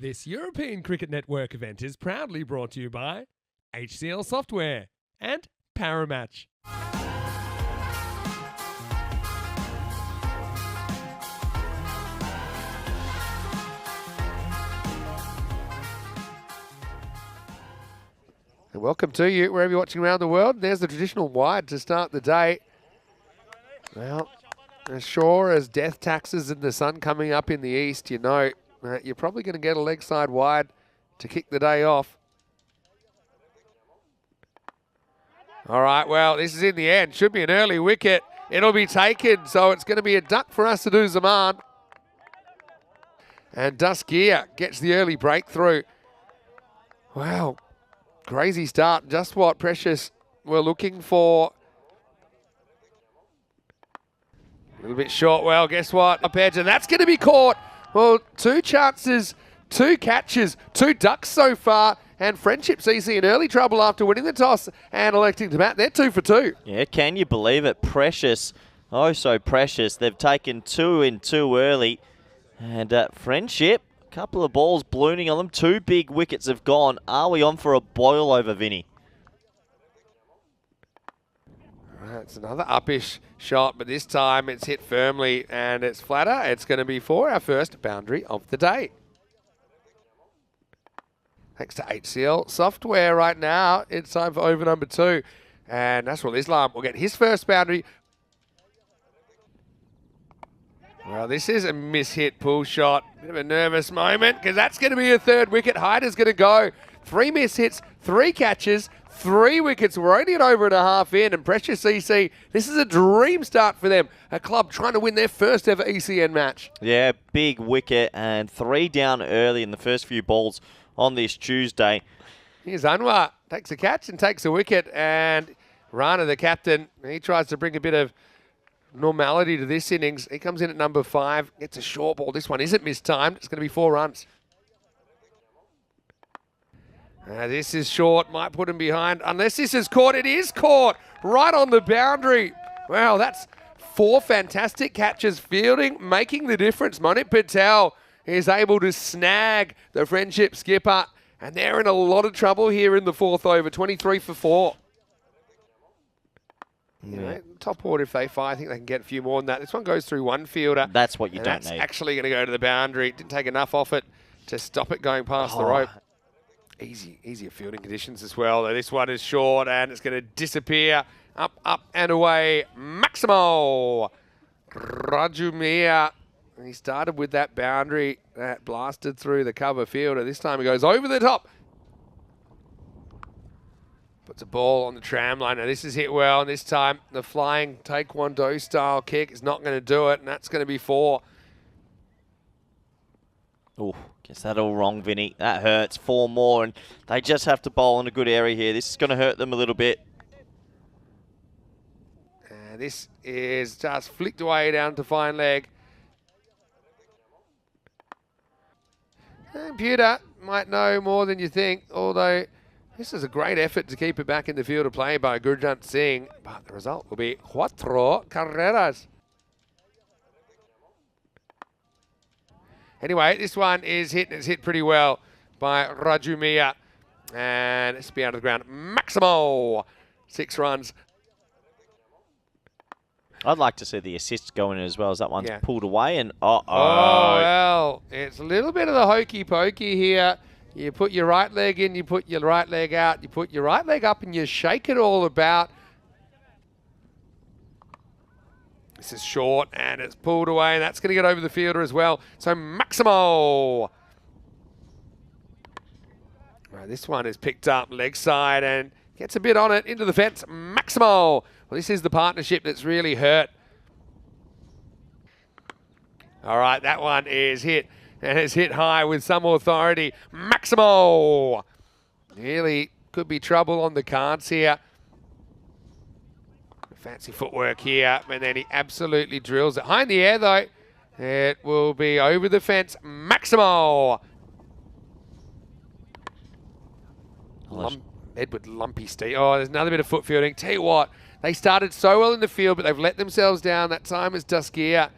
This European Cricket Network event is proudly brought to you by HCL Software and Paramatch. And welcome to you, wherever you're watching around the world. There's the traditional wide to start the day. Well, as sure as death taxes and the sun coming up in the east, you know you're probably going to get a leg side wide to kick the day off. All right, well, this is in the end. Should be an early wicket. It'll be taken, so it's going to be a duck for us to do Zaman. And Duskia gets the early breakthrough. Wow, crazy start. Just what Precious were looking for. A little bit short. Well, guess what? Up edge, and that's going to be caught. Well, 2 chances, 2 catches, 2 ducks so far. And Friendship CC in early trouble after winning the toss and electing to bat. They're 2 for 2. Yeah, can you believe it? Precious, oh so precious. They've taken 2 in too early. And Friendship, a couple of balls ballooning on them. 2 big wickets have gone. Are we on for a boil over, Vinny? It's another uppish shot, but this time it's hit firmly and it's flatter. It's going to be for our first boundary of the day. Thanks to HCL Software right now, it's time for over number 2. And Nasrul Islam will get his first boundary. Well, this is a miss-hit pull shot. Bit of a nervous moment because that's going to be a 3rd wicket. Hyder's going to go. 3 miss-hits, 3 catches, 3 wickets. We're only at over and a half in. And Precious CC, this is a dream start for them. A club trying to win their first ever ECN match. Yeah, big wicket and 3 down early in the first few balls on this Tuesday. Here's Anwar, takes a catch and takes a wicket, and Rana, the captain, he tries to bring a bit of normality to this innings. He comes in at number 5, gets a short ball. This one isn't mistimed. It's going to be 4 runs. This is short, might put him behind. Unless this is caught, it is caught right on the boundary. Wow, that's 4 fantastic catches fielding, making the difference. Monip Patel is able to snag the Friendship skipper, and they're in a lot of trouble here in the 4th over, 23 for 4. Yeah. You know, top order if they fire, I think they can get a few more than that. This one goes through one fielder. That's what you don't need. need. Actually going to go to the boundary. Didn't take enough off it to stop it going past the rope. Easier fielding conditions as well. This one is short and it's going to disappear. Up and away. Maximo Rajumia. He started with that boundary that blasted through the cover fielder. This time he goes over the top. Puts a ball on the tram line. Now this is hit well, and this time the flying Taekwondo style kick is not going to do it, and that's going to be 4. Oh, gets that all wrong, Vinny. That hurts. 4 more, and they just have to bowl in a good area here. This is going to hurt them a little bit. And this is just flicked away down to fine leg. Computer might know more than you think, although this is a great effort to keep it back in the field of play by Gurjant Singh, but the result will be 4 carreras. Anyway, this one is hit, and it's hit pretty well by Rajumia, and it's be out of the ground. Maximo, 6 runs. I'd like to see the assist go in as well, as that one's pulled away, and oh, well, it's a little bit of the hokey pokey here. You put your right leg in, you put your right leg out, you put your right leg up, and you shake it all about. This is short, and it's pulled away, and that's going to get over the fielder as well. So Maximo. Right, this one is picked up leg side and gets a bit on it into the fence. Maximo. Well, this is the partnership that's really hurt. All right, that one is hit, and it's hit high with some authority. Maximo. Really could be trouble on the cards here. Fancy footwork here, and then he absolutely drills it. High in the air, though. It will be over the fence. Maximo. Edward Lumpy Steve. Oh, there's another bit of foot fielding. Tell you what, they started so well in the field, but they've let themselves down. That time is Duskia.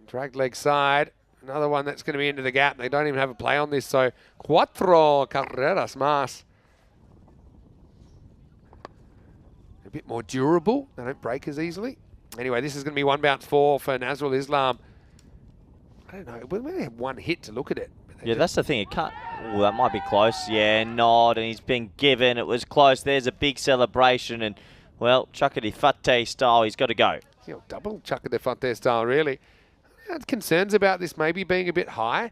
Dragged leg side. Another one that's going to be into the gap. They don't even have a play on this, so cuatro carreras más. A bit more durable. They don't break as easily. Anyway, this is going to be 1 bounce 4 for Nazrul Islam. I don't know. We only have one hit to look at it. Yeah, that's the thing. It can't. Oh, that might be close. Yeah, nod, and he's been given. It was close. There's a big celebration, and, well, Chuckity Fate style, he's got to go. You know, double Chuckity Fate style, really. I had concerns about this maybe being a bit high.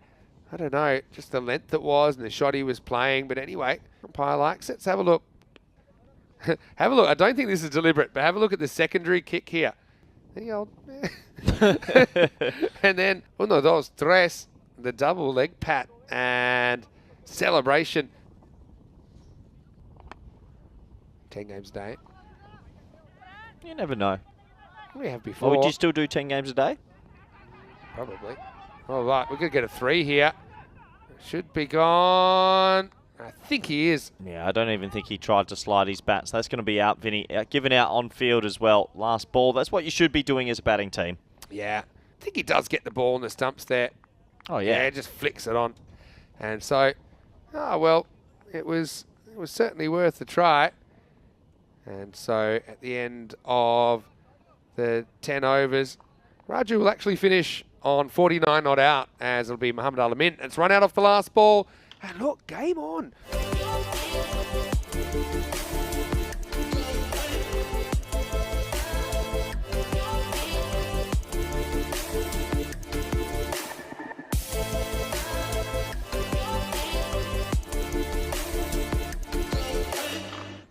I don't know, just the length it was and the shot he was playing. But anyway, umpire likes it. Let's have a look. Have a look. I don't think this is deliberate, but have a look at the secondary kick here. The old and then, uno, dos, tres, the double leg pat and celebration. 10 games a day. You never know. We have before. Well, would you still do 10 games a day? Probably. All right, we're going to get a 3 here. Should be gone. I think he is. Yeah, I don't even think he tried to slide his bats. That's going to be out, Vinny. Given out on field as well. Last ball. That's what you should be doing as a batting team. Yeah. I think he does get the ball in the stumps there. Oh, yeah. Yeah, just flicks it on. And so, well, it was certainly worth a try. And so, at the end of the 10 overs, Raju will actually finish on 49 not out, as it'll be Muhammad Alamin. It's run out off the last ball. And look, game on.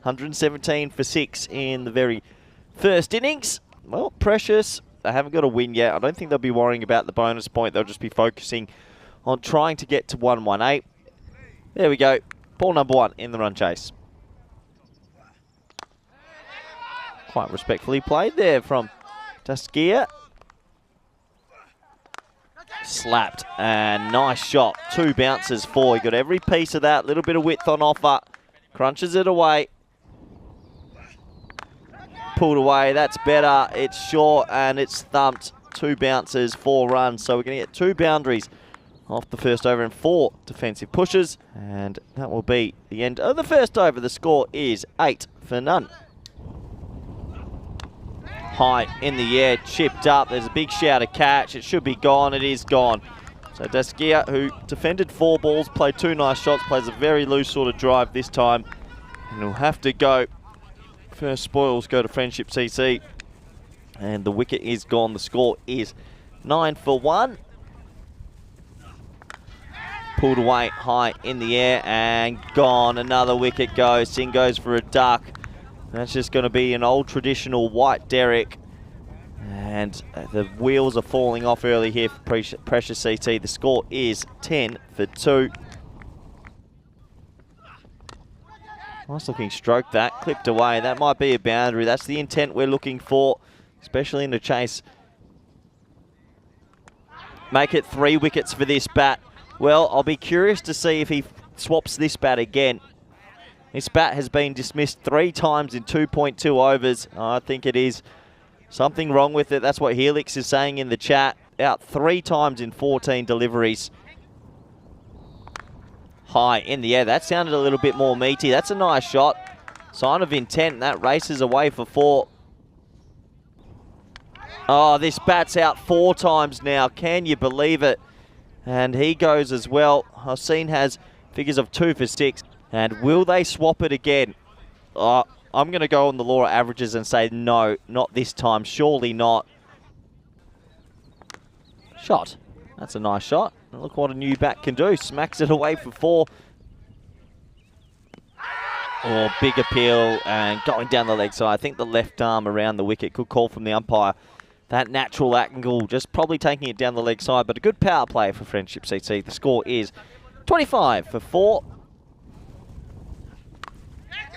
$117 for 6 in the very first innings. Well, Precious, they haven't got a win yet. I don't think they'll be worrying about the bonus point. They'll just be focusing on trying to get to 118. There we go. Ball number 1 in the run chase. Quite respectfully played there from Taskia. Slapped and nice shot. 2 bounces, 4. He got every piece of that. Little bit of width on offer. Crunches it away. Pulled away. That's better. It's short and it's thumped. 2 bounces, 4 runs. So we're going to get 2 boundaries off the first over and 4 defensive pushes. And that will be the end of the first over. The score is 8 for none. High in the air, chipped up. There's a big shout of catch. It should be gone. It is gone. So Daskia, who defended 4 balls, played 2 nice shots, plays a very loose sort of drive this time. And he'll have to go. First spoils go to Friendship CC. And the wicket is gone. The score is 9 for 1. Pulled away high in the air and gone. Another wicket goes. Singh goes for a duck. That's just going to be an old traditional white derrick. And the wheels are falling off early here for Precious CT. The score is 10 for 2. Nice looking stroke that. Clipped away. That might be a boundary. That's the intent we're looking for, especially in the chase. Make it 3 wickets for this bat. Well, I'll be curious to see if he swaps this bat again. This bat has been dismissed 3 times in 2.2 overs. I think it is something wrong with it. That's what Helix is saying in the chat. Out 3 times in 14 deliveries. High in the air. That sounded a little bit more meaty. That's a nice shot. Sign of intent. That races away for 4. Oh, this bat's out 4 times now. Can you believe it? And he goes as well. Hossein has figures of 2 for 6. And will they swap it again? I'm going to go on the law of averages and say no, not this time. Surely not. Shot. That's a nice shot. And look what a new bat can do. Smacks it away for 4. Oh, big appeal and going down the leg side. I think the left arm around the wicket. Good call from the umpire. That natural angle, just probably taking it down the leg side, but a good power play for Friendship CT. The score is 25 for 4.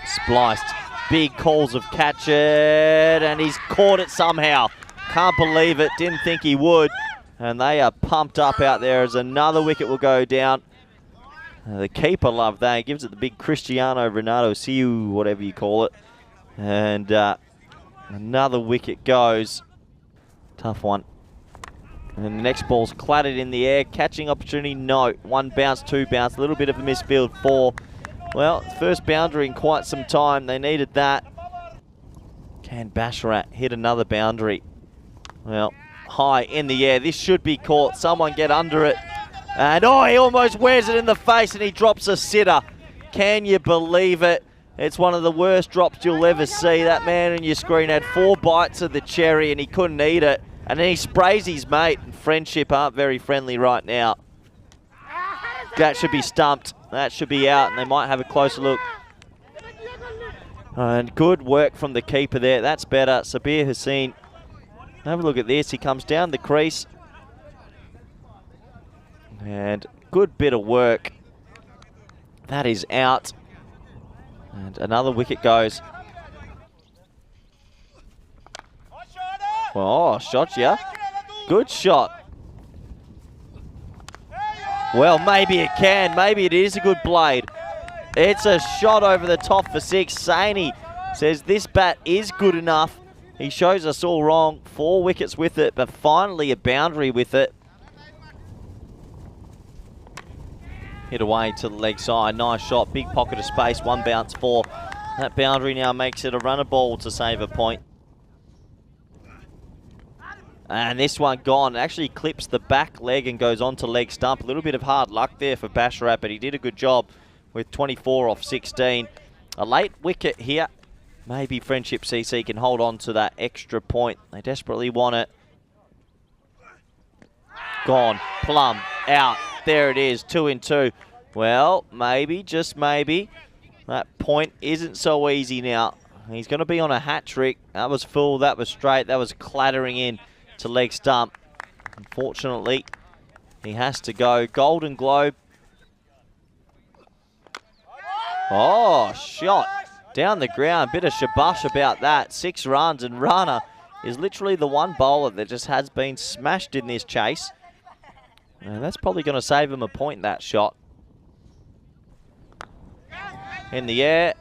Spliced. Big calls of catch it, and he's caught it somehow. Can't believe it. Didn't think he would. And they are pumped up out there as another wicket will go down. The keeper loved that. He gives it the big Cristiano Ronaldo, Siu, whatever you call it. And another wicket goes. Tough one. And then the next ball's clattered in the air. Catching opportunity, no. 1 bounce, 2 bounce. A little bit of a misfield, 4. Well, first boundary in quite some time. They needed that. Can Basharat hit another boundary? Well, high in the air. This should be caught. Someone get under it. And oh, he almost wears it in the face and he drops a sitter. Can you believe it? It's one of the worst drops you'll ever see. That man on your screen had 4 bites of the cherry and he couldn't eat it. And then he sprays his mate. And Friendship aren't very friendly right now. That should be stumped. That should be out, and they might have a closer look. And good work from the keeper there. That's better. Sabir Hussein. Have a look at this. He comes down the crease. And good bit of work. That is out. And another wicket goes. Oh, shot, yeah. Good shot. Well, maybe it can. Maybe it is a good blade. It's a shot over the top for 6. Saini says this bat is good enough. He shows us all wrong. 4 wickets with it, but finally a boundary with it. Hit away to the leg side. Nice shot. Big pocket of space. 1 bounce, 4. That boundary now makes it a runner ball to save a point. And this one gone. It actually clips the back leg and goes on to leg stump. A little bit of hard luck there for Basharat, but he did a good job with 24 off 16. A late wicket here. Maybe Friendship CC can hold on to that extra point. They desperately want it. Gone. Plum. Out. There it is. 2 in 2. Well, maybe, just maybe, that point isn't so easy now. He's going to be on a hat trick. That was full. That was straight. That was clattering in to leg stump. Unfortunately, he has to go. Golden Globe. Oh, shot down the ground. Bit of shabash about that. 6 runs, and Rana is literally the one bowler that just has been smashed in this chase. And that's probably going to save him a point, that shot. In the air.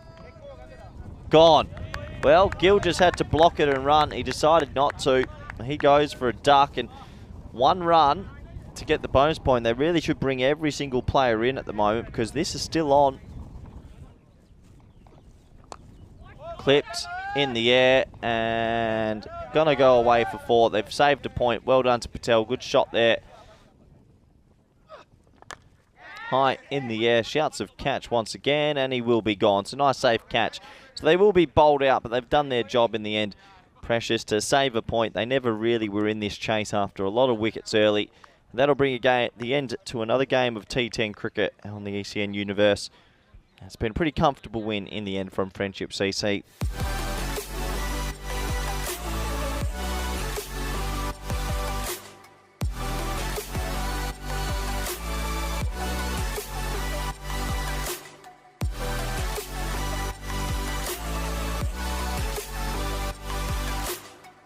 Gone. Well, Gill just had to block it and run. He decided not to. He goes for a duck, and 1 run to get the bonus point. They really should bring every single player in at the moment because this is still on. Clipped in the air and gonna go away for 4. They've saved a point. Well done to Patel. Good shot there. High in the air. Shouts of catch once again, and he will be gone. So nice safe catch. So they will be bowled out, but they've done their job in the end. Precious to save a point. They never really were in this chase after a lot of wickets early. And that'll bring the end to another game of T10 cricket on the ECN universe. It's been a pretty comfortable win in the end from Friendship CC.